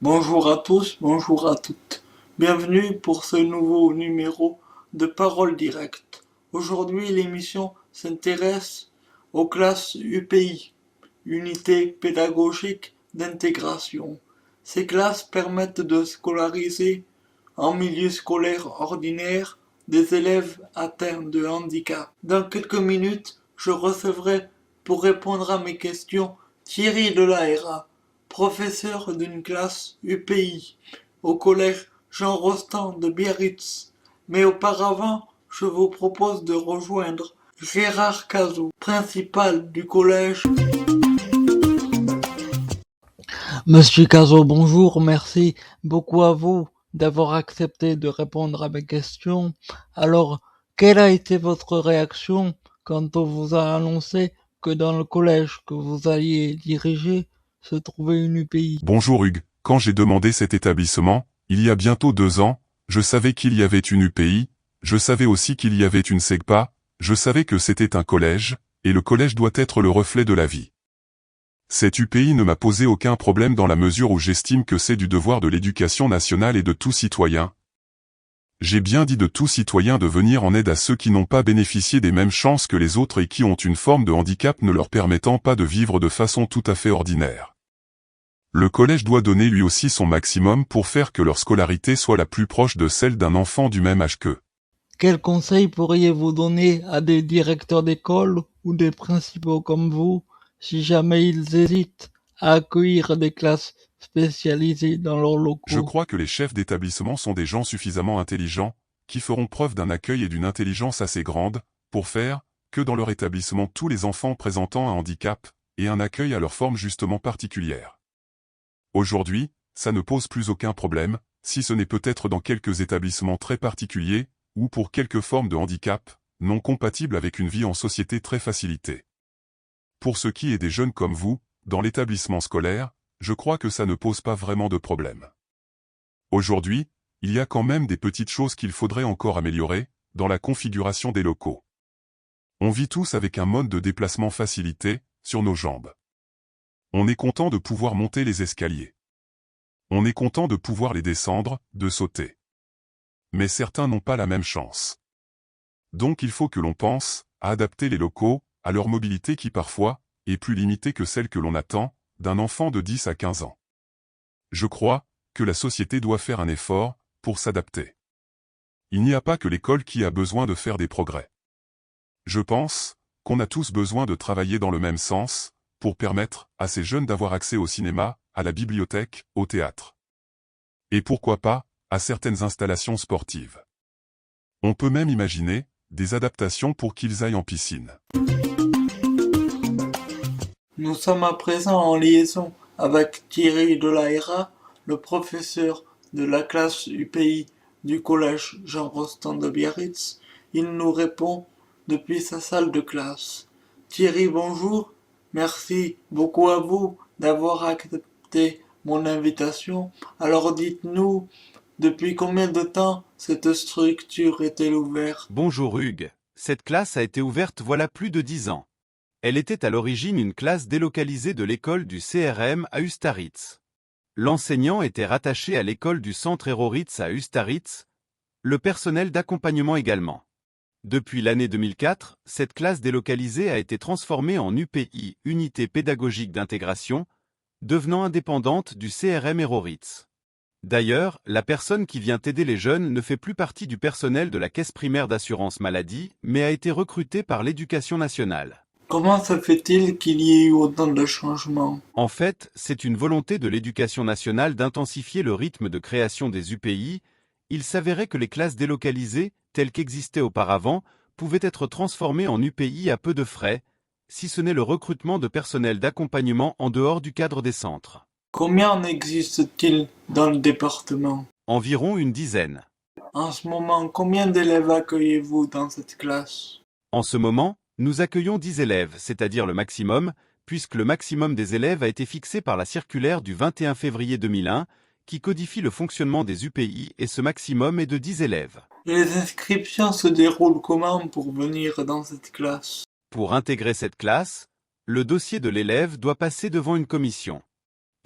Bonjour à tous, bonjour à toutes. Bienvenue pour ce nouveau numéro de Parole Directe. Aujourd'hui, l'émission s'intéresse aux classes UPI, Unité pédagogique d'intégration. Ces classes permettent de scolariser en milieu scolaire ordinaire des élèves atteints de handicap. Dans quelques minutes, je recevrai pour répondre à mes questions Thierry Delaira, professeur d'une classe UPI au collège Jean Rostand de Biarritz. Mais auparavant, je vous propose de rejoindre Gérard Cazot, principal du collège. Monsieur Cazot, bonjour, merci beaucoup à vous d'avoir accepté de répondre à mes questions. Alors, quelle a été votre réaction quand on vous a annoncé que dans le collège que vous alliez diriger se trouvait une UPI? Bonjour Hugues, quand j'ai demandé cet établissement, il y a bientôt 2 ans, je savais qu'il y avait une UPI, je savais aussi qu'il y avait une SEGPA, je savais que c'était un collège, et le collège doit être le reflet de la vie. Cette UPI ne m'a posé aucun problème dans la mesure où j'estime que c'est du devoir de l'éducation nationale et de tout citoyen. J'ai bien dit de tout citoyen de venir en aide à ceux qui n'ont pas bénéficié des mêmes chances que les autres et qui ont une forme de handicap ne leur permettant pas de vivre de façon tout à fait ordinaire. Le collège doit donner lui aussi son maximum pour faire que leur scolarité soit la plus proche de celle d'un enfant du même âge qu'eux. Quels conseils pourriez-vous donner à des directeurs d'école ou des principaux comme vous si jamais ils hésitent à accueillir des classes spécialisées dans leurs locaux? Je crois que les chefs d'établissement sont des gens suffisamment intelligents, qui feront preuve d'un accueil et d'une intelligence assez grande, pour faire que dans leur établissement tous les enfants présentant un handicap aient un accueil à leur forme justement particulière. Aujourd'hui, ça ne pose plus aucun problème, si ce n'est peut-être dans quelques établissements très particuliers, ou pour quelques formes de handicap, non compatibles avec une vie en société très facilitée. Pour ce qui est des jeunes comme vous, dans l'établissement scolaire, je crois que ça ne pose pas vraiment de problème. Aujourd'hui, il y a quand même des petites choses qu'il faudrait encore améliorer, dans la configuration des locaux. On vit tous avec un mode de déplacement facilité, sur nos jambes. On est content de pouvoir monter les escaliers. On est content de pouvoir les descendre, de sauter. Mais certains n'ont pas la même chance. Donc il faut que l'on pense à adapter les locaux à leur mobilité qui parfois est plus limitée que celle que l'on attend d'un enfant de 10 à 15 ans. Je crois que la société doit faire un effort pour s'adapter. Il n'y a pas que l'école qui a besoin de faire des progrès. Je pense qu'on a tous besoin de travailler dans le même sens pour permettre à ces jeunes d'avoir accès au cinéma, à la bibliothèque, au théâtre. Et pourquoi pas, à certaines installations sportives. On peut même imaginer des adaptations pour qu'ils aillent en piscine. Nous sommes à présent en liaison avec Thierry Delaira, le professeur de la classe UPI du collège Jean Rostand de Biarritz. Il nous répond depuis sa salle de classe. Thierry, bonjour. Merci beaucoup à vous d'avoir accepté mon invitation. Alors dites-nous, depuis combien de temps cette structure est-elle ouverte? Bonjour Hugues. Cette classe a été ouverte voilà plus de 10 ans. Elle était à l'origine une classe délocalisée de l'école du CRM à Ustaritz. L'enseignant était rattaché à l'école du centre Eroritz à Ustaritz, le personnel d'accompagnement également. Depuis l'année 2004, cette classe délocalisée a été transformée en UPI, Unité pédagogique d'intégration, devenant indépendante du CRM Eroritz. D'ailleurs, la personne qui vient aider les jeunes ne fait plus partie du personnel de la caisse primaire d'assurance maladie, mais a été recrutée par l'Éducation nationale. Comment se fait-il qu'il y ait eu autant de changements? En fait, c'est une volonté de l'Éducation nationale d'intensifier le rythme de création des UPI. Il s'avérait que les classes délocalisées, telles qu'existaient auparavant, pouvaient être transformées en UPI à peu de frais, si ce n'est le recrutement de personnel d'accompagnement en dehors du cadre des centres. Combien en existe-t-il dans le département? Environ une dizaine. En ce moment, combien d'élèves accueillez-vous dans cette classe? En ce moment, nous accueillons 10 élèves, c'est-à-dire le maximum, puisque le maximum des élèves a été fixé par la circulaire du 21 février 2001, qui codifie le fonctionnement des UPI et ce maximum est de 10 élèves. Les inscriptions se déroulent comment pour venir dans cette classe? Pour intégrer cette classe, le dossier de l'élève doit passer devant une commission.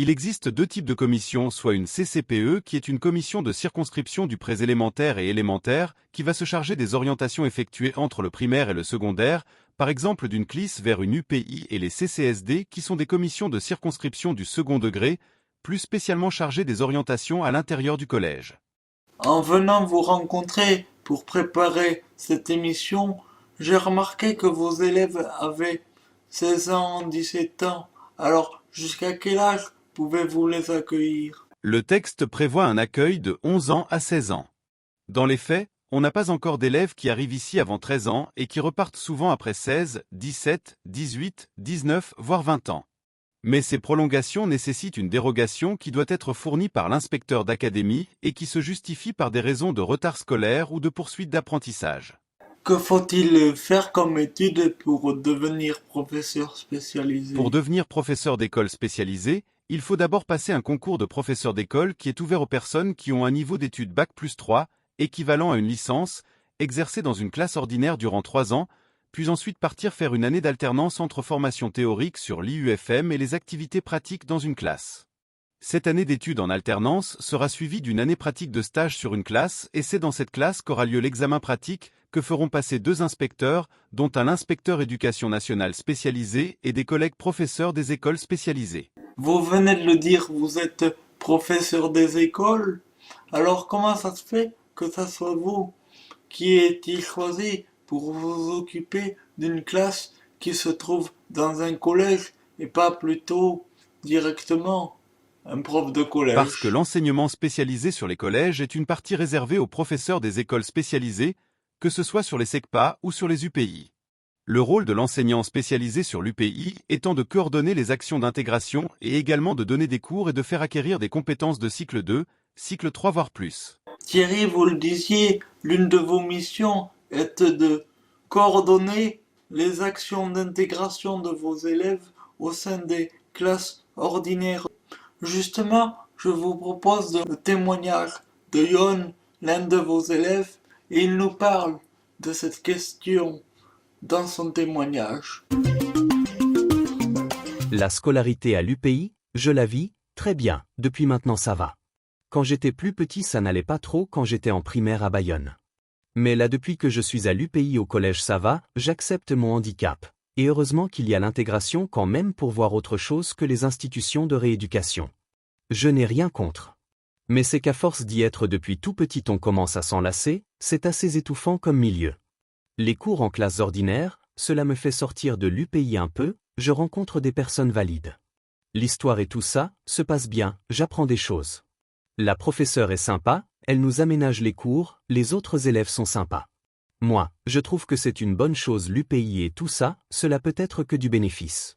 Il existe deux types de commissions, soit une CCPE qui est une commission de circonscription du préélémentaire et élémentaire qui va se charger des orientations effectuées entre le primaire et le secondaire, par exemple d'une CLIS vers une UPI, et les CCSD qui sont des commissions de circonscription du second degré, plus spécialement chargées des orientations à l'intérieur du collège. En venant vous rencontrer pour préparer cette émission, j'ai remarqué que vos élèves avaient 16 ans, 17 ans. Alors, jusqu'à quel âge pouvez-vous les accueillir? Le texte prévoit un accueil de 11 ans à 16 ans. Dans les faits, on n'a pas encore d'élèves qui arrivent ici avant 13 ans et qui repartent souvent après 16, 17, 18, 19, voire 20 ans. Mais ces prolongations nécessitent une dérogation qui doit être fournie par l'inspecteur d'académie et qui se justifie par des raisons de retard scolaire ou de poursuite d'apprentissage. Que faut-il faire comme étude pour devenir professeur spécialisé? Pour devenir professeur d'école spécialisé, il faut d'abord passer un concours de professeur d'école qui est ouvert aux personnes qui ont un niveau d'études Bac+3, équivalent à une licence, exercer dans une classe ordinaire durant 3 ans, puis ensuite partir faire une année d'alternance entre formation théorique sur l'IUFM et les activités pratiques dans une classe. Cette année d'études en alternance sera suivie d'une année pratique de stage sur une classe et c'est dans cette classe qu'aura lieu l'examen pratique que feront passer 2 inspecteurs, dont un inspecteur éducation nationale spécialisé et des collègues professeurs des écoles spécialisées. Vous venez de le dire, vous êtes professeur des écoles. Alors comment ça se fait que ça soit vous qui ait été choisi pour vous occuper d'une classe qui se trouve dans un collège et pas plutôt directement un prof de collège? Parce que l'enseignement spécialisé sur les collèges est une partie réservée aux professeurs des écoles spécialisées, que ce soit sur les SECPA ou sur les UPI. Le rôle de l'enseignant spécialisé sur l'UPI étant de coordonner les actions d'intégration et également de donner des cours et de faire acquérir des compétences de cycle 2, cycle 3 voire plus. Thierry, vous le disiez, l'une de vos missions est de coordonner les actions d'intégration de vos élèves au sein des classes ordinaires. Justement, je vous propose le témoignage de Yon, l'un de vos élèves, et il nous parle de cette question dans son témoignage. La scolarité à l'UPI, je la vis très bien, depuis maintenant ça va. Quand j'étais plus petit ça n'allait pas trop quand j'étais en primaire à Bayonne. Mais là depuis que je suis à l'UPI au collège ça va, j'accepte mon handicap. Et heureusement qu'il y a l'intégration quand même pour voir autre chose que les institutions de rééducation. Je n'ai rien contre. Mais c'est qu'à force d'y être depuis tout petit on commence à s'enlacer, c'est assez étouffant comme milieu. Les cours en classes ordinaires, cela me fait sortir de l'UPI un peu, je rencontre des personnes valides. L'histoire et tout ça, se passe bien, j'apprends des choses. La professeure est sympa, elle nous aménage les cours, les autres élèves sont sympas. Moi, je trouve que c'est une bonne chose l'UPI et tout ça, cela peut être que du bénéfice.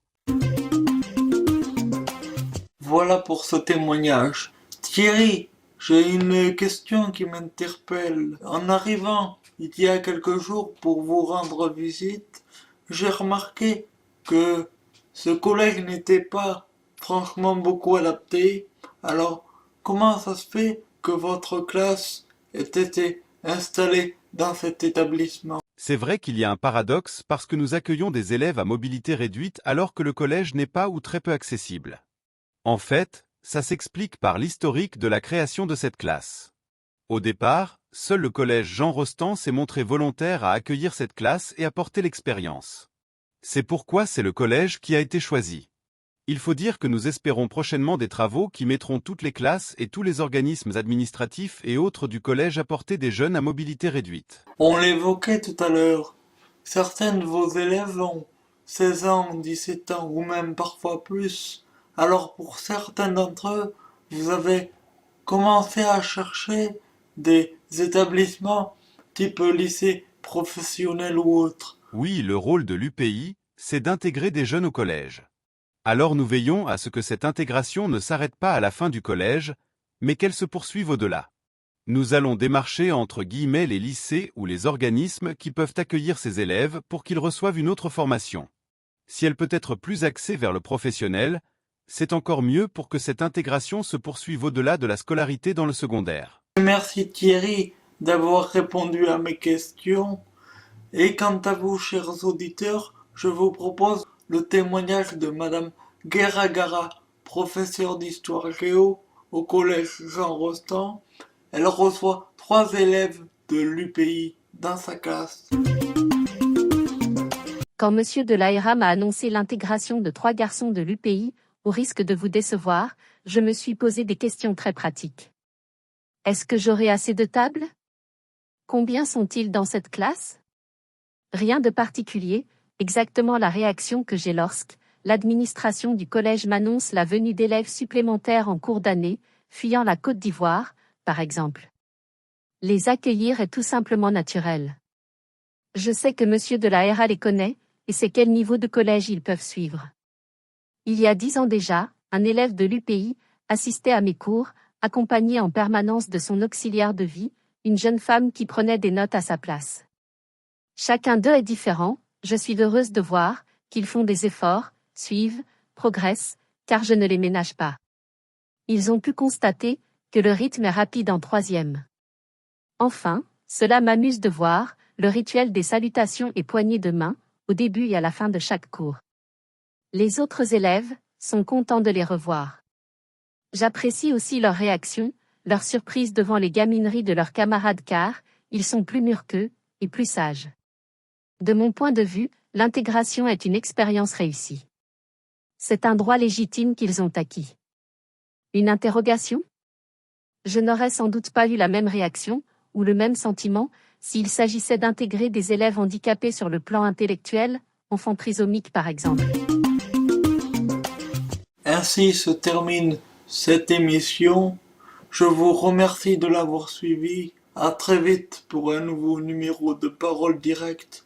Voilà pour ce témoignage. Thierry, j'ai une question qui m'interpelle. En arrivant il y a quelques jours pour vous rendre visite, j'ai remarqué que ce collège n'était pas franchement beaucoup adapté. Alors, comment ça se fait que votre classe ait été installée dans cet établissement? C'est vrai qu'il y a un paradoxe parce que nous accueillons des élèves à mobilité réduite alors que le collège n'est pas ou très peu accessible. En fait, ça s'explique par l'historique de la création de cette classe. Au départ, seul le collège Jean Rostand s'est montré volontaire à accueillir cette classe et apporter l'expérience. C'est pourquoi c'est le collège qui a été choisi. Il faut dire que nous espérons prochainement des travaux qui mettront toutes les classes et tous les organismes administratifs et autres du collège à portée des jeunes à mobilité réduite. On l'évoquait tout à l'heure. Certains de vos élèves ont 16 ans, 17 ans ou même parfois plus. Alors pour certains d'entre eux, vous avez commencé à chercher des établissements type lycée professionnel ou autre. Oui, le rôle de l'UPI, c'est d'intégrer des jeunes au collège. Alors nous veillons à ce que cette intégration ne s'arrête pas à la fin du collège, mais qu'elle se poursuive au-delà. Nous allons démarcher entre guillemets les lycées ou les organismes qui peuvent accueillir ces élèves pour qu'ils reçoivent une autre formation. Si elle peut être plus axée vers le professionnel, c'est encore mieux pour que cette intégration se poursuive au-delà de la scolarité dans le secondaire. Merci Thierry d'avoir répondu à mes questions. Et quant à vous, chers auditeurs, je vous propose le témoignage de Madame Guerragara, professeure d'histoire géo au collège Jean Rostand. Elle reçoit 3 élèves de l'UPI dans sa classe. Quand Monsieur de l'AERA m'a annoncé l'intégration de 3 garçons de l'UPI, au risque de vous décevoir, je me suis posé des questions très pratiques. Est-ce que j'aurai assez de tables? Combien sont-ils dans cette classe? Rien de particulier, exactement la réaction que j'ai lorsque l'administration du collège m'annonce la venue d'élèves supplémentaires en cours d'année, fuyant la Côte d'Ivoire, par exemple. Les accueillir est tout simplement naturel. Je sais que Monsieur de l'AERA les connaît, et sait quel niveau de collège ils peuvent suivre. Il y a 10 ans déjà, un élève de l'UPI assistait à mes cours, accompagné en permanence de son auxiliaire de vie, une jeune femme qui prenait des notes à sa place. Chacun d'eux est différent, je suis heureuse de voir qu'ils font des efforts, suivent, progressent, car je ne les ménage pas. Ils ont pu constater que le rythme est rapide en 3e. Enfin, cela m'amuse de voir le rituel des salutations et poignées de main, au début et à la fin de chaque cours. Les autres élèves sont contents de les revoir. J'apprécie aussi leur réaction, leur surprise devant les gamineries de leurs camarades car ils sont plus mûrs qu'eux et plus sages. De mon point de vue, l'intégration est une expérience réussie. C'est un droit légitime qu'ils ont acquis. Une interrogation? Je n'aurais sans doute pas eu la même réaction, ou le même sentiment, s'il s'agissait d'intégrer des élèves handicapés sur le plan intellectuel, enfants trisomiques par exemple. Ainsi se termine cette émission. Je vous remercie de l'avoir suivi. À très vite pour un nouveau numéro de Parole Directe.